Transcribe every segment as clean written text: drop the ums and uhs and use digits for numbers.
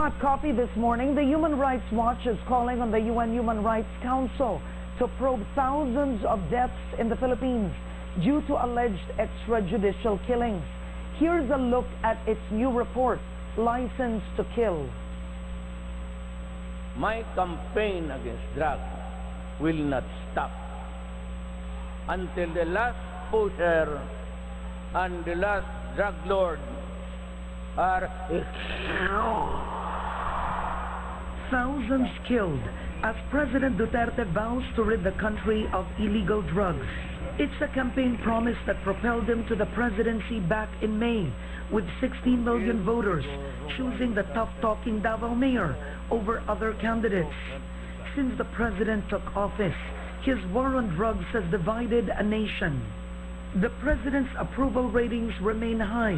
hot copy this morning, the Human Rights Watch is calling on the UN Human Rights Council to probe thousands of deaths in the Philippines due to alleged extrajudicial killings. Here's a look at its new report, License to Kill. My campaign against drugs will not stop until the last pusher and the last drug lord are Thousands killed as President Duterte vows to rid the country of illegal drugs. It's a campaign promise that propelled him to the presidency back in May, with 16 million voters choosing the tough-talking Davao mayor over other candidates. Since the president took office, his war on drugs has divided a nation. The president's approval ratings remain high,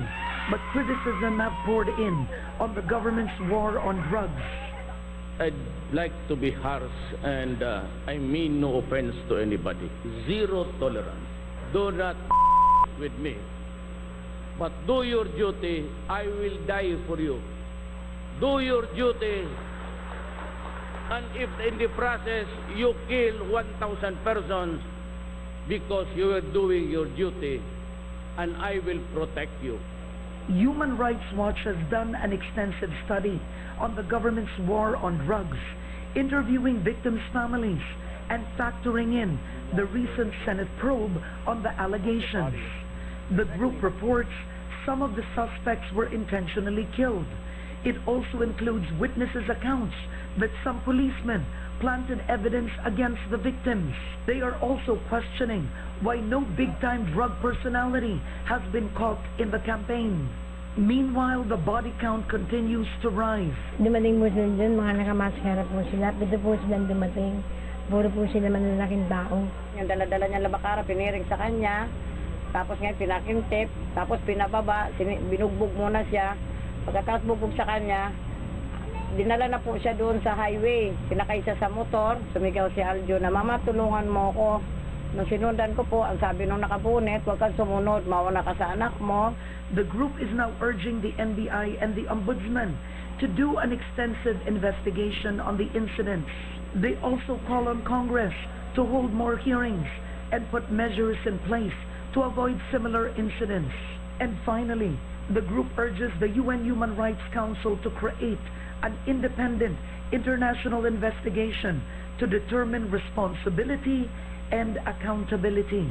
but criticism have poured in on the government's war on drugs. I'd like to be harsh, and I mean no offense to anybody. Zero tolerance. Do not with me. But do your duty, I will die for you. Do your duty, and if in the process you kill 1,000 persons because you are doing your duty, and I will protect you. Human Rights Watch has done an extensive study on the government's war on drugs, interviewing victims' families and factoring in the recent Senate probe on the allegations. The group reports some of the suspects were intentionally killed. It also includes witnesses' accounts that some policemen planted evidence against the victims. They are also questioning why no big-time drug personality has been caught in the campaign. Meanwhile, the body count continues to rise. Dumating po sila dun, mga nakamaskara po sila. Pwede po silang dumating. Puro po sila manlalaking tao. Yung dala-dala niya labakara, piniring sa kanya. Tapos ngayon pinakintip. Tapos pinababa, binugbog muna siya. Pagkatapos bugbog sa kanya, dinala na po siya doon sa highway. Sinakay siya sa motor. Sumigaw si Aljo na, "Mama, tulungan mo ko." Nung sinundan ko po, ang sabi nung nakapunit, "Huwag kang sumunod, mauna ka sa anak mo." The group is now urging the NBI and the Ombudsman to do an extensive investigation on the incidents. They also call on Congress to hold more hearings and put measures in place to avoid similar incidents. And finally, the group urges the UN Human Rights Council to create an independent international investigation to determine responsibility and accountability.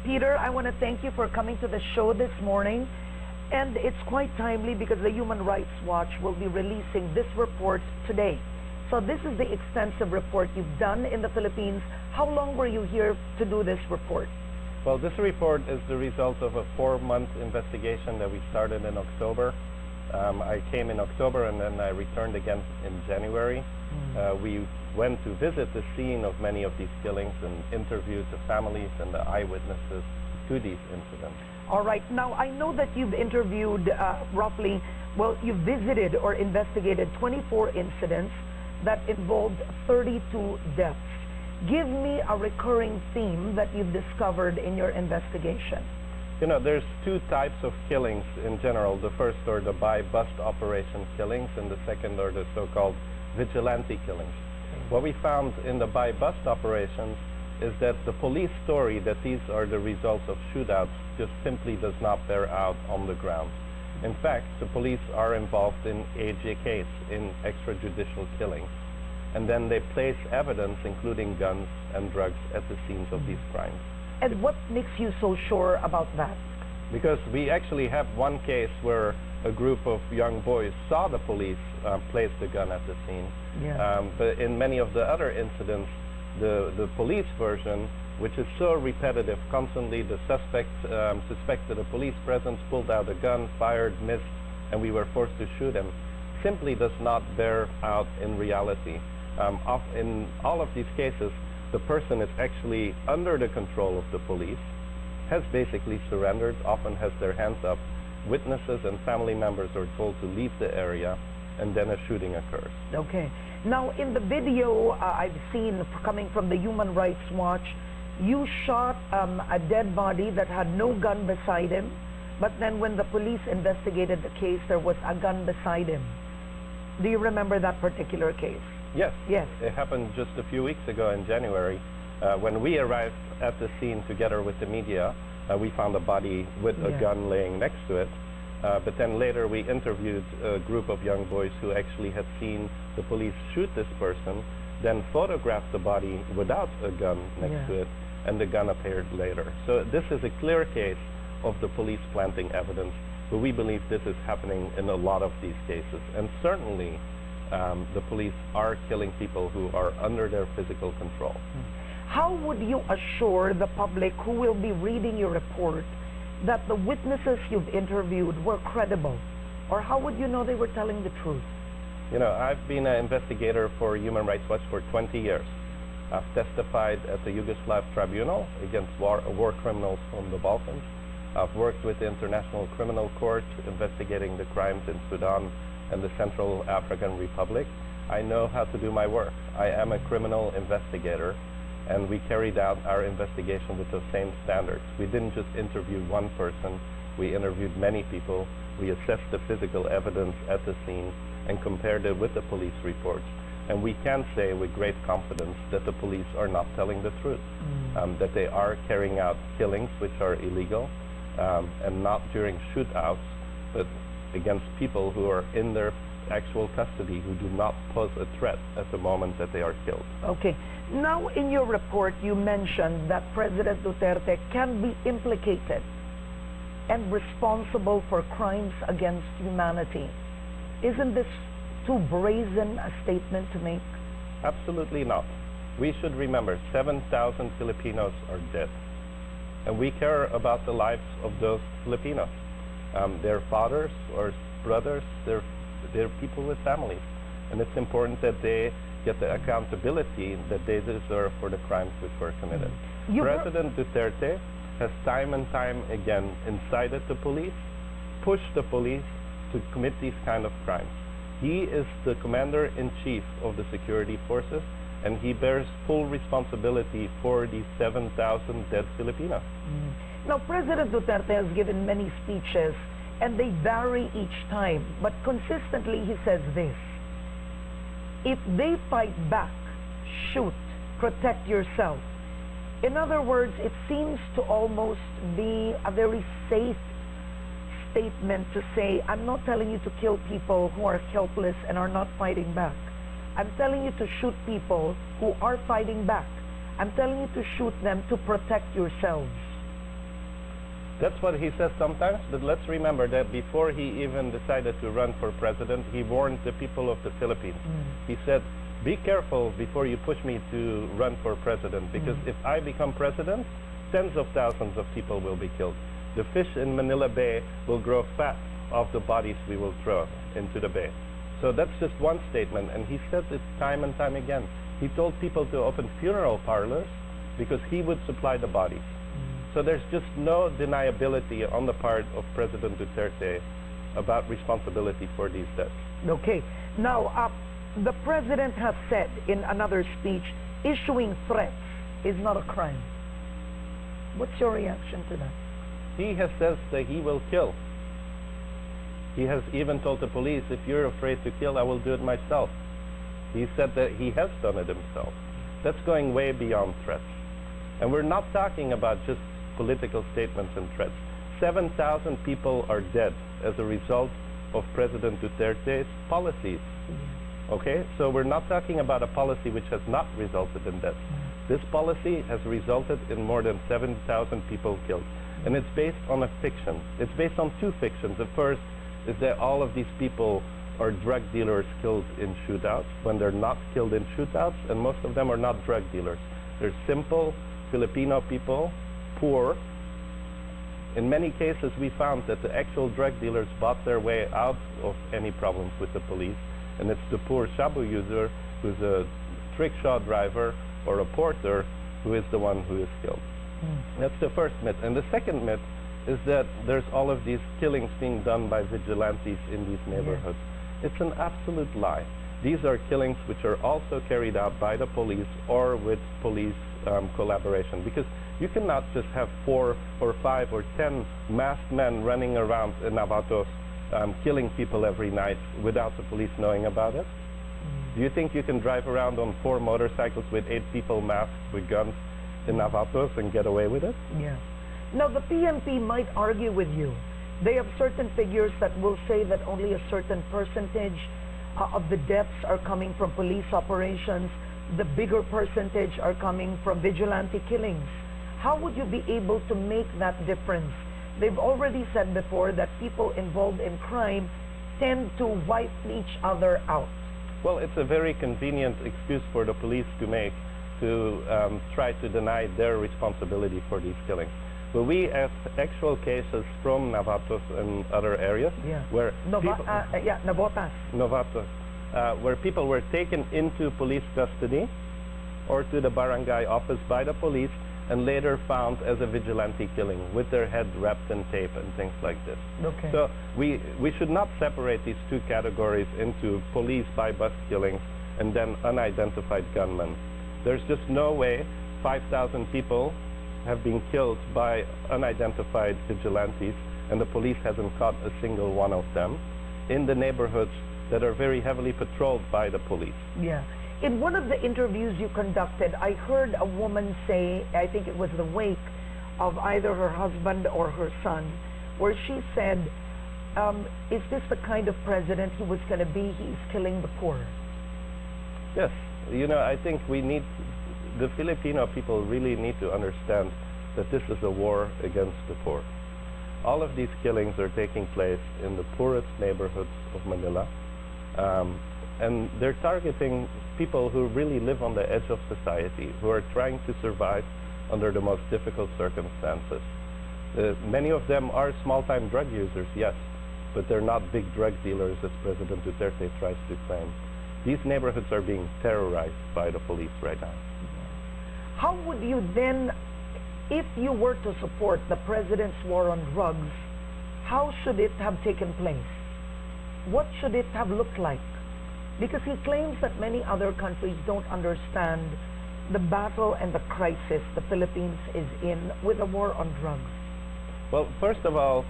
Peter, I want to thank you for coming to the show this morning. And it's quite timely because the Human Rights Watch will be releasing this report today. So this is the extensive report you've done in the Philippines. How long were you here to do this report? Well, this report is the result of a 4-month investigation that we started in October. I came in October and then I returned again in January. We went to visit the scene of many of these killings and interviewed the families and the eyewitnesses to these incidents. All right. Now, I know that you've interviewed you've visited or investigated 24 incidents that involved 32 deaths. Give me a recurring theme that you've discovered in your investigation. You know, there's two types of killings in general. The first are the buy-bust operation killings, and the second are the so-called vigilante killings. What we found in the buy-bust operations is that the police story that these are the results of shootouts just simply does not bear out on the ground. In fact, the police are involved in EJKs, in extrajudicial killings, and then they place evidence, including guns and drugs, at the scenes of these crimes. And what makes you so sure about that? Because we actually have one case where a group of young boys saw the police place the gun at the scene. Yeah. But in many of the other incidents, the police version, which is so repetitive, constantly the suspect suspected a police presence, pulled out a gun, fired, missed, and we were forced to shoot him, simply does not bear out in reality. In all of these cases, the person is actually under the control of the police, has basically surrendered, often has their hands up. Witnesses and family members are told to leave the area, and then a shooting occurs. Okay. Now, in the video I've seen coming from the Human Rights Watch, you shot a dead body that had no gun beside him. But then when the police investigated the case, there was a gun beside him. Do you remember that particular case? Yes. Yes. It happened just a few weeks ago in January. When we arrived at the scene together with the media, we found a body with a gun laying next to it. But then later we interviewed a group of young boys who actually had seen the police shoot this person, then photographed the body without a gun next to it, and the gun appeared later. So this is a clear case of the police planting evidence, but we believe this is happening in a lot of these cases. And certainly the police are killing people who are under their physical control. How would you assure the public who will be reading your report that the witnesses you've interviewed were credible? Or how would you know they were telling the truth? You know, I've been an investigator for Human Rights Watch for 20 years. I've testified at the Yugoslav Tribunal against war criminals from the Balkans. I've worked with the International Criminal Court investigating the crimes in Sudan and the Central African Republic. I know how to do my work. I am a criminal investigator, and we carried out our investigation with those same standards. We didn't just interview one person, we interviewed many people. We assessed the physical evidence at the scene and compared it with the police reports. And we can say with great confidence that the police are not telling the truth, that they are carrying out killings which are illegal, and not during shootouts, but against people who are in their actual custody who do not pose a threat at the moment that they are killed. Okay. Now in your report you mentioned that President Duterte can be implicated and responsible for crimes against humanity. Isn't this too brazen a statement to make? Absolutely not. We should remember 7,000 Filipinos are dead. And we care about the lives of those Filipinos. Their fathers or brothers, they're people with families. And it's important that they get the accountability that they deserve for the crimes which were committed. President Duterte has time and time again incited the police, pushed the police to commit these kind of crimes. He is the commander-in-chief of the security forces, and he bears full responsibility for these 7,000 dead Filipinos. Now, President Duterte has given many speeches, and they vary each time, but consistently he says this: if they fight back, shoot, protect yourself. In other words, it seems to almost be a very safe statement to say, I'm not telling you to kill people who are helpless and are not fighting back. I'm telling you to shoot people who are fighting back. I'm telling you to shoot them to protect yourselves. That's what he says sometimes, but let's remember that before he even decided to run for president, he warned the people of the Philippines. He said, be careful before you push me to run for president, because if I become president, tens of thousands of people will be killed. The fish in Manila Bay will grow fat off the bodies we will throw into the bay. So that's just one statement, and he said it time and time again. He told people to open funeral parlors because he would supply the bodies. So there's just no deniability on the part of President Duterte about responsibility for these deaths. Okay. Now, the president has said in another speech, issuing threats is not a crime. What's your reaction to that? He has said that he will kill. He has even told the police, if you're afraid to kill, I will do it myself. He said that he has done it himself. That's going way beyond threats. And we're not talking about just political statements and threats. 7,000 people are dead as a result of President Duterte's policies. Okay? So we're not talking about a policy which has not resulted in death. This policy has resulted in more than 7,000 people killed. And it's based on a fiction. It's based on two fictions. The first is that all of these people are drug dealers killed in shootouts when they're not killed in shootouts, and most of them are not drug dealers. They're simple Filipino people, poor. In many cases, we found that the actual drug dealers bought their way out of any problems with the police, and it's the poor shabu user who's a rickshaw driver or a porter who is the one who is killed. That's the first myth. And the second myth is that there's all of these killings being done by vigilantes in these neighborhoods. It's an absolute lie. These are killings which are also carried out by the police or with police collaboration. Because You cannot just have 4 or 5 or 10 masked men running around in Navatos killing people every night without the police knowing about it. Do you think you can drive around on 4 motorcycles with 8 people masked with guns in Navatos and get away with it? Yeah. Now, the PNP might argue with you. They have certain figures that will say that only a certain percentage of the deaths are coming from police operations. The bigger percentage are coming from vigilante killings. How would you be able to make that difference? They've already said before that people involved in crime tend to wipe each other out. Well, it's a very convenient excuse for the police to make to try to deny their responsibility for these killings. But we have actual cases from Navatos and other areas where Navatos, where people were taken into police custody or to the barangay office by the police and later found as a vigilante killing with their head wrapped in tape and things like this. Okay. So we should not separate these two categories into police by bus killings and then unidentified gunmen. There's just no way 5,000 people have been killed by unidentified vigilantes and the police hasn't caught a single one of them in the neighborhoods that are very heavily patrolled by the police. Yeah. In one of the interviews you conducted, I heard a woman say, I think it was the wake of either her husband or her son, where she said, is this the kind of president he was going to be? He's killing the poor. Yes. You know, I think the Filipino people really need to understand that this is a war against the poor. All of these killings are taking place in the poorest neighborhoods of Manila. And they're targeting people who really live on the edge of society, who are trying to survive under the most difficult circumstances. Many of them are small-time drug users, yes, but they're not big drug dealers as President Duterte tries to claim. These neighborhoods are being terrorized by the police right now. How would you then, if you were to support the president's war on drugs, how should it have taken place? What should it have looked like? Because he claims that many other countries don't understand the battle and the crisis the Philippines is in with the war on drugs. Well, first of all,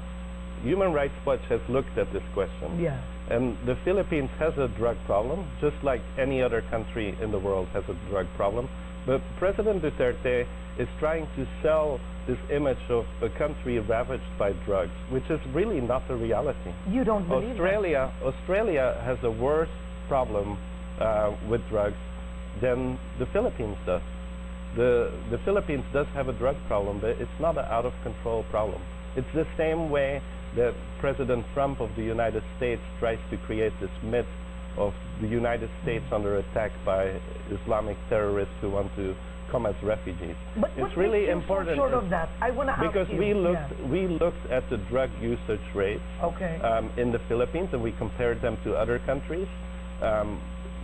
Human Rights Watch has looked at this question. Yeah. And the Philippines has a drug problem, just like any other country in the world has a drug problem. But President Duterte is trying to sell this image of a country ravaged by drugs, which is really not the reality. You don't believe Australia has a worse problem with drugs than the Philippines does. The Philippines does have a drug problem, but it's not an out-of-control problem. It's the same way that President Trump of the United States tries to create this myth of the United States under attack by Islamic terrorists who want to come as refugees. But it's really important. Short of that, I want to ask because you. we looked at the drug usage rates in the Philippines and we compared them to other countries.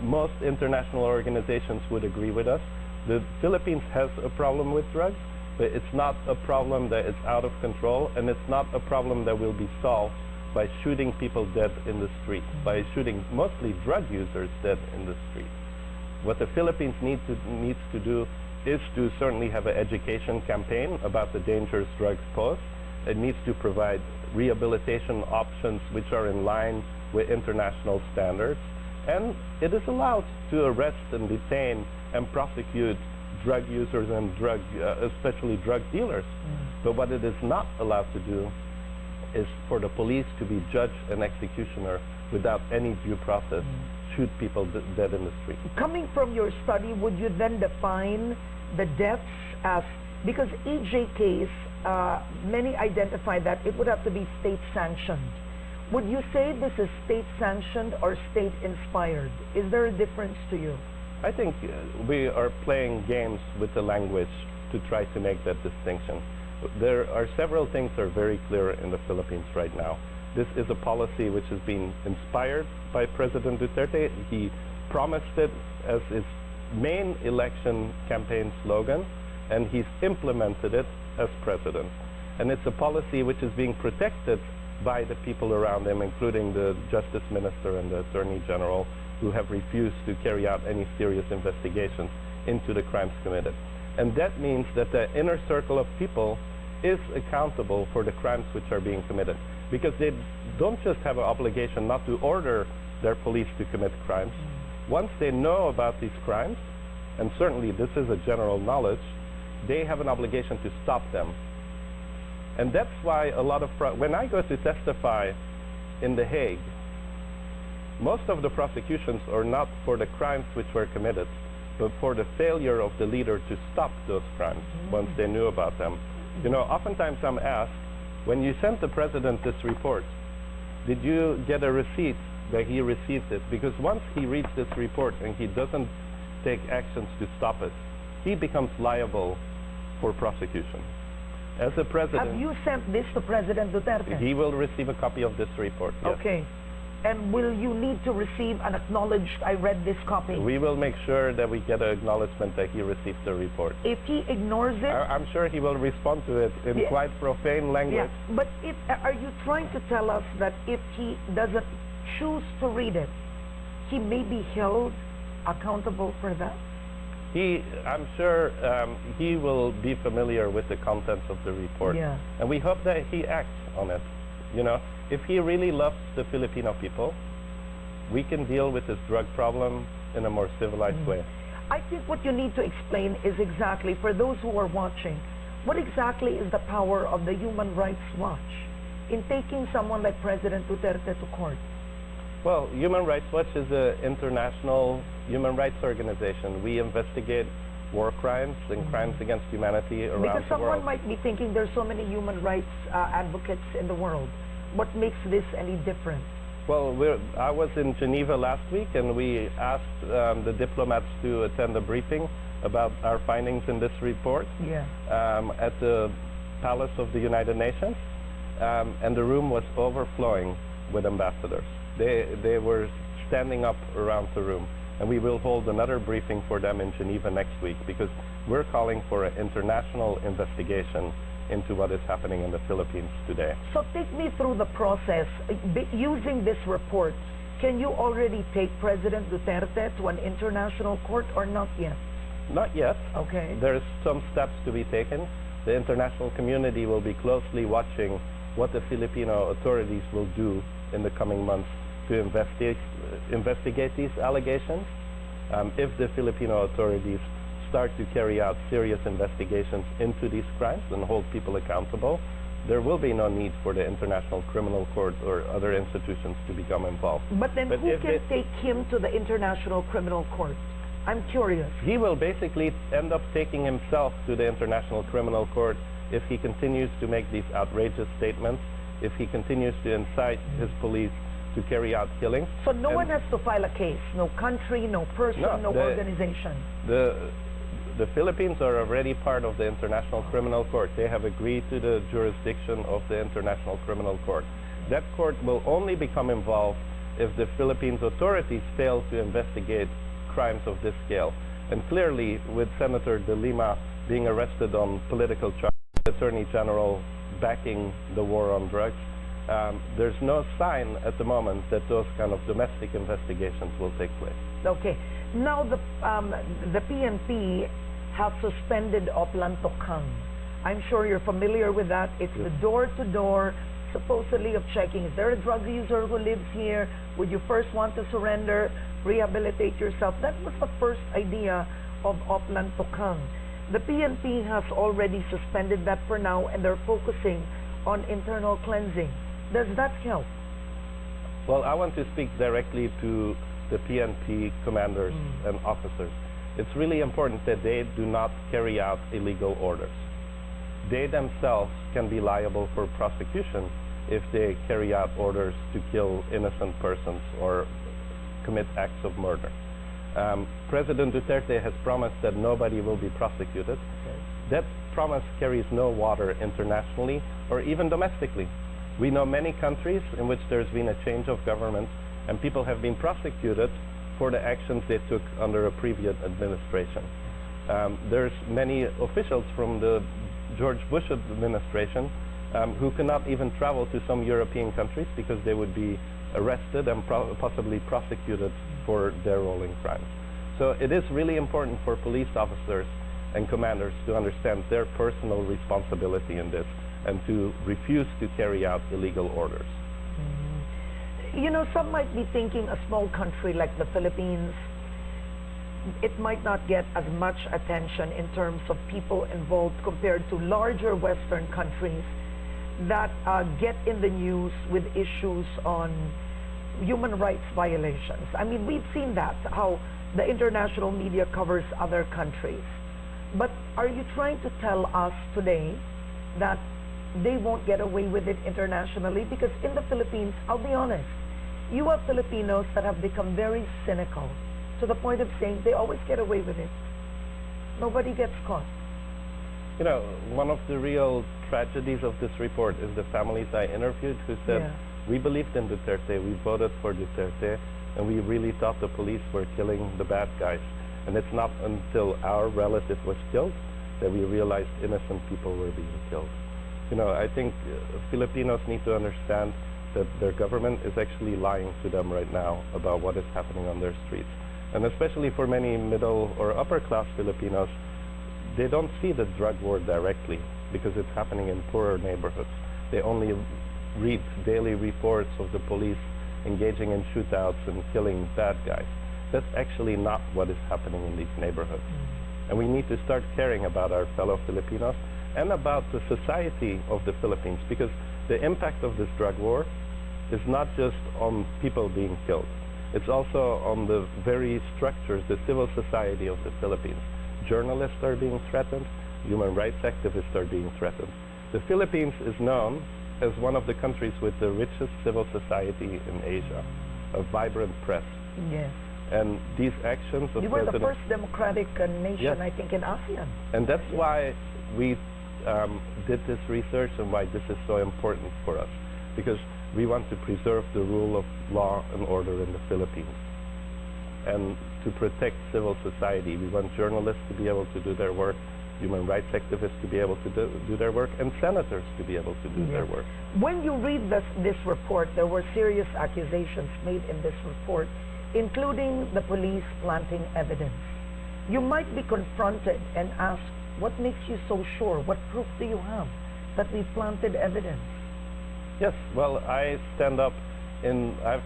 Most international organizations would agree with us. The Philippines has a problem with drugs, but it's not a problem that is out of control, and it's not a problem that will be solved by shooting people dead in the street, by shooting mostly drug users dead in the street. What the Philippines needs to do is to certainly have an education campaign about the dangers drugs pose. It needs to provide rehabilitation options which are in line with international standards. And it is allowed to arrest and detain and prosecute drug users and especially drug dealers. But what it is not allowed to do is for the police to be judge and executioner without any due process, shoot people dead in the street. Coming from your study, would you then define the deaths as, because EJKs, many identify that it would have to be state-sanctioned. Would you say this is state-sanctioned or state-inspired? Is there a difference to you? I think we are playing games with the language to try to make that distinction. There are several things that are very clear in the Philippines right now. This is a policy which has been inspired by President Duterte. He promised it as his main election campaign slogan, and he's implemented it as president. And it's a policy which is being protected by the people around him, including the Justice Minister and the Attorney General, who have refused to carry out any serious investigations into the crimes committed. And that means that the inner circle of people is accountable for the crimes which are being committed. Because they don't just have an obligation not to order their police to commit crimes. Once they know about these crimes, and certainly this is a general knowledge, they have an obligation to stop them. And that's why a lot of, when I go to testify in The Hague, most of the prosecutions are not for the crimes which were committed, but for the failure of the leader to stop those crimes once they knew about them. You know, oftentimes I'm asked, when you sent the president this report, did you get a receipt that he received it? Because once he reads this report and he doesn't take actions to stop it, he becomes liable for prosecution. As a president... Have you sent this to President Duterte? He will receive a copy of this report, yes. Okay. And will you need to receive an acknowledged, I read this copy? We will make sure that we get an acknowledgement that he received the report. If he ignores it... I'm sure he will respond to it in quite profane language. Yeah, but are you trying to tell us that if he doesn't choose to read it, he may be held accountable for that? I'm sure he will be familiar with the contents of the report. Yeah. And we hope that he acts on it. You know, if he really loves the Filipino people, we can deal with this drug problem in a more civilized way. I think what you need to explain is exactly, for those who are watching, what exactly is the power of the Human Rights Watch in taking someone like President Duterte to court? Well, Human Rights Watch is an international human rights organization. We investigate war crimes and crimes against humanity around the world. Because someone might be thinking there's so many human rights advocates in the world. What makes this any different? Well, I was in Geneva last week, and we asked the diplomats to attend a briefing about our findings in this report at the Palace of the United Nations, and the room was overflowing with ambassadors. They were standing up around the room, and we will hold another briefing for them in Geneva next week, because we're calling for an international investigation into what is happening in the Philippines today. So take me through the process. Using this report, can you already take President Duterte to an international court or not yet? Not yet. Okay. There's some steps to be taken. The international community will be closely watching what the Filipino authorities will do in the coming months to investigate these allegations. If the Filipino authorities start to carry out serious investigations into these crimes and hold people accountable, there will be no need for the International Criminal Court or other institutions to become involved. But then who can take him to the International Criminal Court? I'm curious. He will basically end up taking himself to the International Criminal Court if he continues to make these outrageous statements, if he continues to incite his police to carry out killings. So no one has to file a case? No country, no person, no organization? The Philippines are already part of the International Criminal Court. They have agreed to the jurisdiction of the International Criminal Court. That court will only become involved if the Philippines authorities fail to investigate crimes of this scale. And clearly, with Senator De Lima being arrested on political charges, the Attorney General backing the war on drugs, there's no sign at the moment that those kind of domestic investigations will take place. Okay. Now the PNP have suspended Oplan Tokhang. I'm sure you're familiar with that. It's the door-to-door, supposedly, of checking, is there a drug user who lives here? Would you first want to surrender, rehabilitate yourself? That was the first idea of Oplan Tokhang. The PNP has already suspended that for now, and they're focusing on internal cleansing. Does that help? Well, I want to speak directly to the PNP commanders and officers. It's really important that they do not carry out illegal orders. They themselves can be liable for prosecution if they carry out orders to kill innocent persons or commit acts of murder. President Duterte has promised that nobody will be prosecuted. That promise carries no water internationally or even domestically. We know many countries in which there's been a change of government and people have been prosecuted for the actions they took under a previous administration. There's many officials from the George Bush administration who cannot even travel to some European countries because they would be arrested and possibly prosecuted for their role in crimes. So it is really important for police officers and commanders to understand their personal responsibility in this and to refuse to carry out illegal orders. You know, some might be thinking a small country like the Philippines, it might not get as much attention in terms of people involved compared to larger Western countries that get in the news with issues on human rights violations. I mean, we've seen that, how the international media covers other countries. But are you trying to tell us today that they won't get away with it internationally? Because in the Philippines, I'll be honest, you have Filipinos that have become very cynical to the point of saying they always get away with it. Nobody gets caught. You know, one of the real tragedies of this report is the families I interviewed who said, we believed in Duterte, we voted for Duterte, and we really thought the police were killing the bad guys. And it's not until our relative was killed that we realized innocent people were being killed. You know, I think Filipinos need to understand that their government is actually lying to them right now about what is happening on their streets. And especially for many middle or upper class Filipinos, they don't see the drug war directly because it's happening in poorer neighborhoods. They only read daily reports of the police engaging in shootouts and killing bad guys. That's actually not what is happening in these neighborhoods. And we need to start caring about our fellow Filipinos and about the society of the Philippines, because the impact of this drug war is not just on people being killed. It's also on the very structures, the civil society of the Philippines. Journalists are being threatened, human rights activists are being threatened. The Philippines is known as one of the countries with the richest civil society in Asia, a vibrant press. Yes. And these actions of You were the President... first democratic nation, Yes. I think, in ASEAN. And that's why we did this research and why this is so important for us, because we want to preserve the rule of law and order in the Philippines and to protect civil society. We want journalists to be able to do their work, human rights activists to be able to do their work, and senators to be able to do their work. When you read this report, there were serious accusations made in this report, including the police planting evidence. You might be confronted and asked, what makes you so sure? What proof do you have that we planted evidence? Yes, well, I stand up in, I've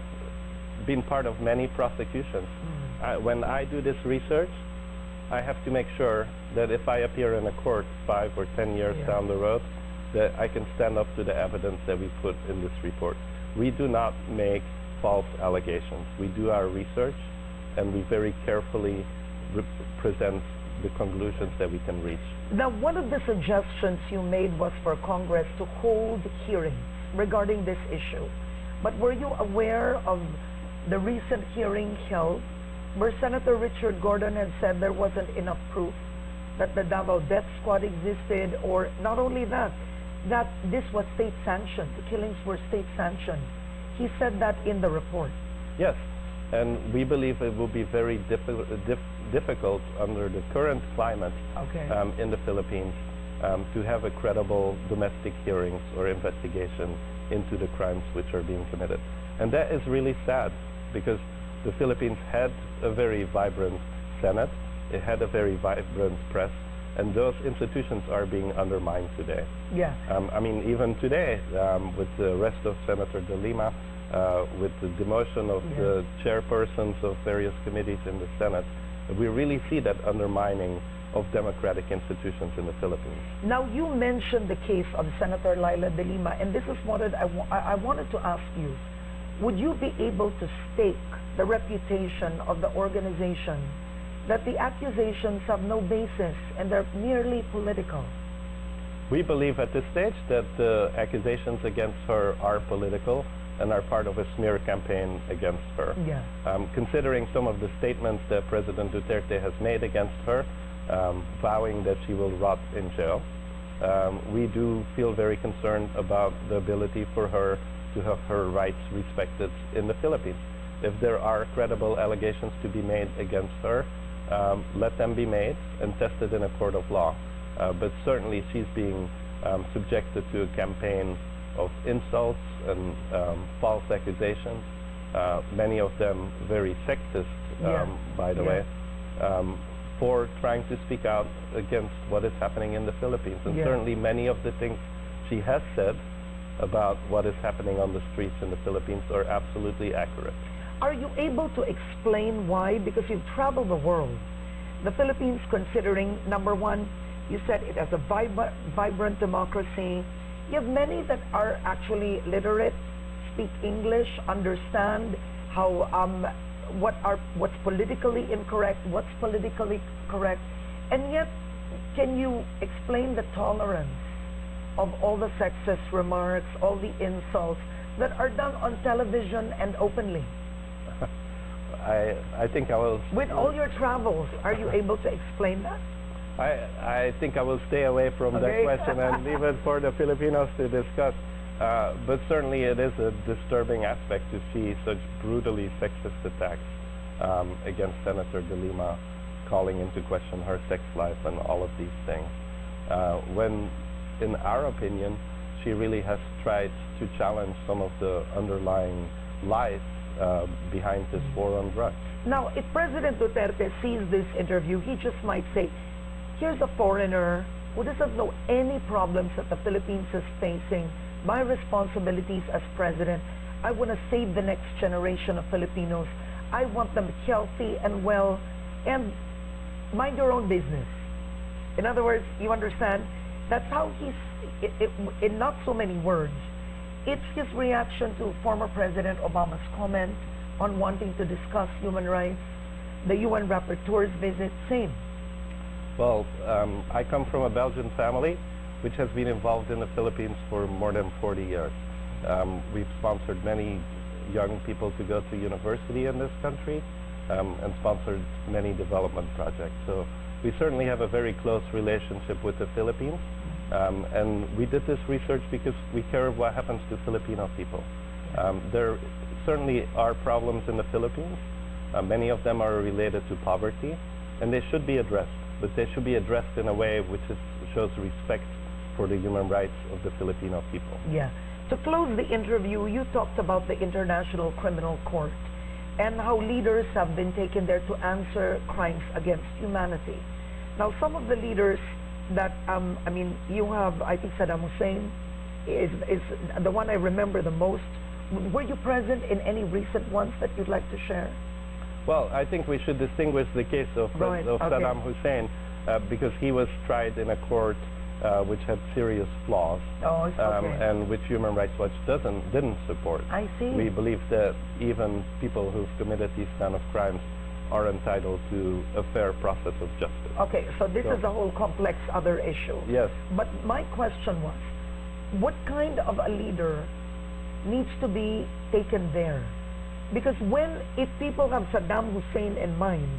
been part of many prosecutions. When I do this research, I have to make sure that if I appear in a court 5 or 10 years down the road, that I can stand up to the evidence that we put in this report. We do not make false allegations. We do our research and we very carefully present the conclusions that we can reach. Now, one of the suggestions you made was for Congress to hold hearings regarding this issue. But were you aware of the recent hearing held where Senator Richard Gordon had said there wasn't enough proof that the Davao Death Squad existed, or not only that, that this was state sanctioned, the killings were state sanctioned? He said that in the report. Yes, and we believe it will be very difficult under the current climate in the Philippines to have a credible domestic hearings or investigation into the crimes which are being committed. And that is really sad, because the Philippines had a very vibrant Senate, it had a very vibrant press, and those institutions are being undermined today. Yeah. I mean, even today, with the arrest of Senator de Lima, with the demotion of the chairpersons of various committees in the Senate, we really see that undermining of democratic institutions in the Philippines. Now, you mentioned the case of Senator Leila de Lima, and this is what I wanted to ask you. Would you be able to stake the reputation of the organization that the accusations have no basis and they're merely political? We believe at this stage that the accusations against her are political and are part of a smear campaign against her. Yeah. Considering some of the statements that President Duterte has made against her, vowing that she will rot in jail, we do feel very concerned about the ability for her to have her rights respected in the Philippines. If there are credible allegations to be made against her, let them be made and tested in a court of law. But certainly she's being subjected to a campaign of insults and false accusations, many of them very sexist, by the way. for trying to speak out against what is happening in the Philippines. And Yeah. certainly many of the things she has said about what is happening on the streets in the Philippines are absolutely accurate. Are you able to explain why? Because you've traveled the world. The Philippines, considering, number one, you said it has a vibrant democracy. You have many that are actually literate, speak English, understand how what's politically incorrect, what's politically correct, and yet, can you explain the tolerance of all the sexist remarks, all the insults that are done on television and openly? I think I will... With all your travels, are you able to explain that? I think I will stay away from that Okay. question and leave it for the Filipinos to discuss. But certainly it is a disturbing aspect to see such brutally sexist attacks against Senator de Lima, calling into question her sex life and all of these things. When, in our opinion, she really has tried to challenge some of the underlying lies behind this war on drugs. Now, if President Duterte sees this interview, he just might say, here's a foreigner who doesn't know any problems that the Philippines is facing. My responsibilities as president, I want to save the next generation of Filipinos. I want them healthy and well, and mind your own business. In other words, you understand, that's how he's, in not so many words, it's his reaction to former President Obama's comment on wanting to discuss human rights, the UN Rapporteur's visit, same. Well, I come from a Belgian family which has been involved in the Philippines for more than 40 years. We've sponsored many young people to go to university in this country and sponsored many development projects. So we certainly have a very close relationship with the Philippines. And we did this research because we care what happens to Filipino people. There certainly are problems in the Philippines. Many of them are related to poverty, and they should be addressed. But they should be addressed in a way which shows respect for the human rights of the Filipino people. Yeah. To close the interview, you talked about the International Criminal Court and how leaders have been taken there to answer crimes against humanity. Now, some of the leaders that, you have, I think Saddam Hussein is the one I remember the most. Were you present in any recent ones that you'd like to share? Well, I think we should distinguish the case of Saddam Hussein because he was tried in a court which had serious flaws and which Human Rights Watch didn't support. I see. We believe that even people who've committed these kind of crimes are entitled to a fair process of justice. Okay, so this is a whole complex other issue. Yes. But my question was, what kind of a leader needs to be taken there? Because if people have Saddam Hussein in mind,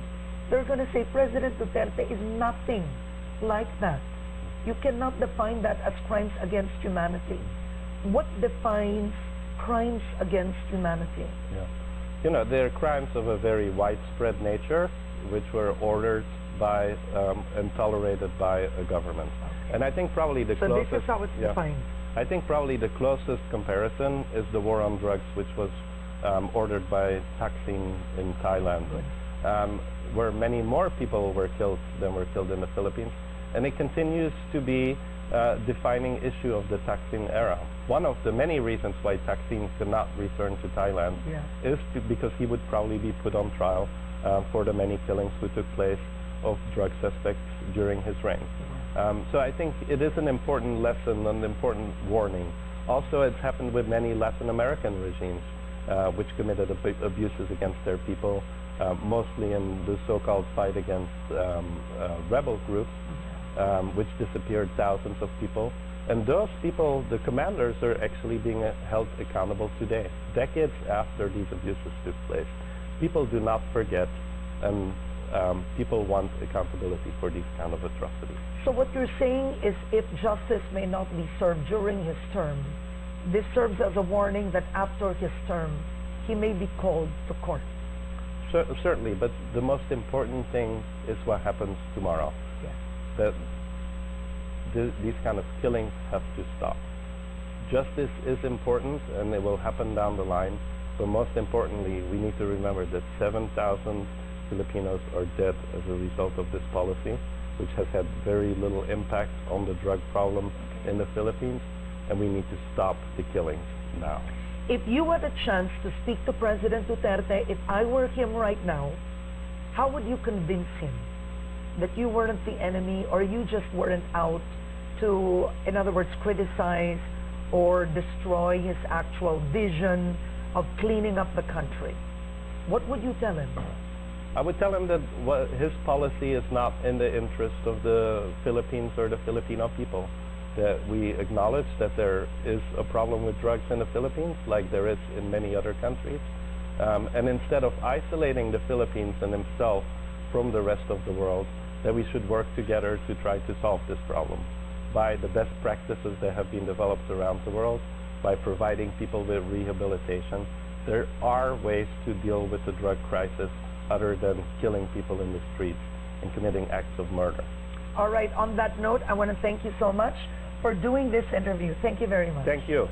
they're going to say President Duterte is nothing like that. You cannot define that as crimes against humanity. What defines crimes against humanity? Yeah. You know, they're crimes of a very widespread nature, which were ordered by and tolerated by a government. Okay. And I think probably the closest... So this is how it's defined. I think probably the closest comparison is the war on drugs, which was ordered by Thaksin in Thailand, where many more people were killed than were killed in the Philippines. And it continues to be a defining issue of the Thaksin era. One of the many reasons why Thaksin cannot return to Thailand is because he would probably be put on trial for the many killings who took place of drug suspects during his reign. So I think it is an important lesson, an important warning. Also, it's happened with many Latin American regimes which committed abuses against their people, mostly in the so-called fight against rebel groups, which disappeared thousands of people. And those people, the commanders, are actually being held accountable today, decades after these abuses took place. People do not forget, and people want accountability for these kind of atrocities. So what you're saying is if justice may not be served during his term, this serves as a warning that after his term, he may be called to court. Certainly, but the most important thing is what happens tomorrow. Yes. That these kind of killings have to stop. Justice is important, and it will happen down the line, but most importantly, we need to remember that 7,000 Filipinos are dead as a result of this policy, which has had very little impact on the drug problem in the Philippines, and we need to stop the killings now. If you had a chance to speak to President Duterte, if I were him right now, how would you convince him that you weren't the enemy, or you just weren't out to, in other words, criticize or destroy his actual vision of cleaning up the country? What would you tell him? I would tell him that his policy is not in the interest of the Philippines or the Filipino people. That we acknowledge that there is a problem with drugs in the Philippines, like there is in many other countries. And instead of isolating the Philippines and himself from the rest of the world, that we should work together to try to solve this problem by the best practices that have been developed around the world, by providing people with rehabilitation. There are ways to deal with the drug crisis other than killing people in the streets and committing acts of murder. All right, on that note, I want to thank you so much for doing this interview. Thank you very much. Thank you.